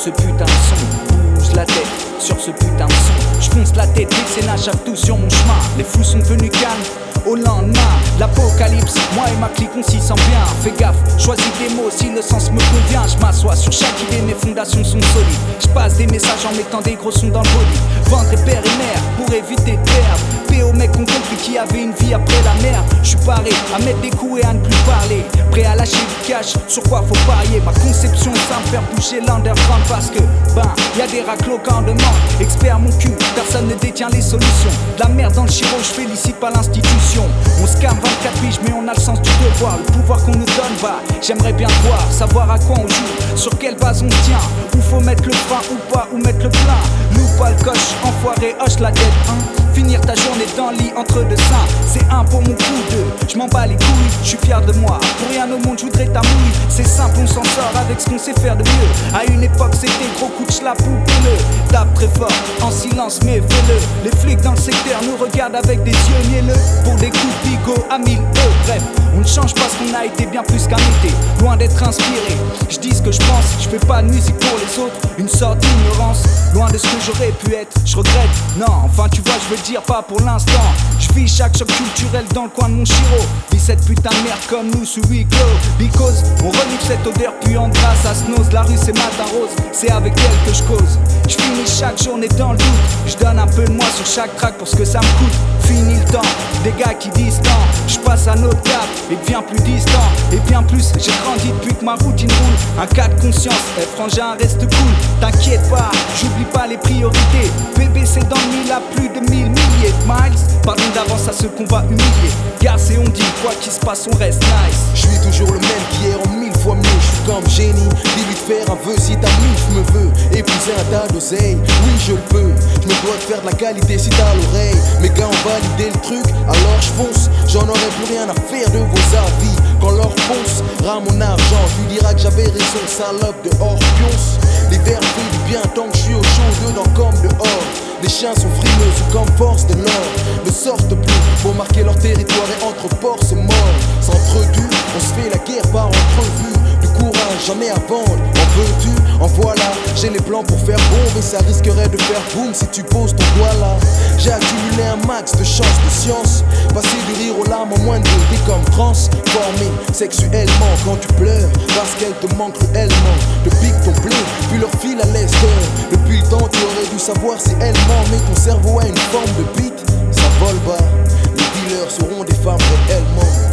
ce putain de son. Bouge la tête sur ce putain de son. Je fonce la tête, décennage, j'avais tout sur mon chemin. Les fous sont devenus calmes au lendemain, l'apocalypse, moi et ma clique on s'y sent bien. Fais gaffe, choisis des mots si le sens me convient. Je m'assois sur chaque idée, mes fondations sont solides. Je passe des messages en mettant des gros sons dans le body. Vendre père et mère pour éviter de perdre. P.O. mecs ont compris qu'il y avait une vie après la merde. Je suis paré à mettre des coups et à ne plus parler. Prêt à lâcher du cash, sur quoi faut parier. Ma conception ça me faire bouger l'underground. Parce que, y'a des raclos quand on demande. Expert mon cul, personne ne détient les solutions. De la merde dans le chiro, je félicite pas l'institution. On se calme 24 piges mais on a le sens du devoir. Le pouvoir qu'on nous donne, j'aimerais bien voir, savoir à quoi on joue, sur quelle base on tient. Où faut mettre le frein ou pas, où mettre le plein. Loupe pas le coche, enfoiré, hoche la tête, hein. Finir ta journée dans le lit entre deux seins, c'est un pour mon coup, deux. Je m'en bats les couilles, je suis fier de moi. Pour rien au monde, je voudrais ta mouille. C'est simple, on s'en sort avec ce qu'on sait faire de mieux. À une époque, c'était gros coup de schlap ou le tape très fort, en silence, mais fais-le. Les flics dans le secteur nous regardent avec des yeux mielleux. Pour des coups de bigot à 1000 bref, on ne change pas ce qu'on a été bien plus qu'un été. Loin d'être inspiré, je dis ce que je pense. Je fais pas de musique pour les autres, une sorte d'ignorance. Loin de ce que j'aurais pu être, je regrette. Non, enfin tu vois, je veux dire pas pour l'instant. Je vis chaque choc culturel dans le coin de mon chiro. Vis cette putain de merde comme nous sous huis clos. Because on relève cette odeur puante grâce à Snows. La rue c'est matin rose, c'est avec elle que je cause. Je finis chaque journée dans le doute. Je donne un peu de moi sur chaque track pour ce que ça me coûte. Fini le temps, des gars qui disent tant. Je passe à notre cap et deviens plus distant. Et bien plus, j'ai grandi depuis que ma routine roule. Un cas de conscience, frangin reste cool. T'inquiète pas, j'oublie pas les priorités. Bébé c'est dans le mille à plus de 1000 milliers de miles. Pardon d'avance à ceux qu'on va humilier. Garce et on dit quoi qu'il se passe on reste nice. Je suis toujours le même qu'hier en 1000 fois mieux. Je suis comme génie, dis-lui de faire un vœu si ta mif me veut. Épouser un tas d'oseille, oui je le peux. Je me dois de faire de la qualité si t'as l'oreille. Mes gars ont validé le truc, alors je fonce. J'en aurais plus rien à faire de vos avis. Quand leur ponce rame mon argent, tu diras que j'avais raison, salope de hors pionce. L'hiver fait du bien tant que je suis au chaud, dedans comme dehors. Les chiens sont frileux, sous comme force de l'or. Ne sortent plus pour marquer leur territoire et entre ports c'est mort. Sans entrevue, on se fait la guerre par entrevue. Du courage, j'en ai à vendre, en veux-tu, en voilà. J'ai les plans pour faire bombe et ça risquerait de faire boum si tu poses ton doigt là. J'ai accumulé un max de chance, de science. Passer du rire aux larmes en moins de 2, t'es comme transformé sexuellement quand tu pleures parce qu'elle te manque cruellement. Te pique ton blé, puis leur file à l'est. Depuis le temps tu aurais dû savoir si elle ment, mais ton cerveau a une forme de bite. Ça vole bas, les dealers seront des femmes réellement.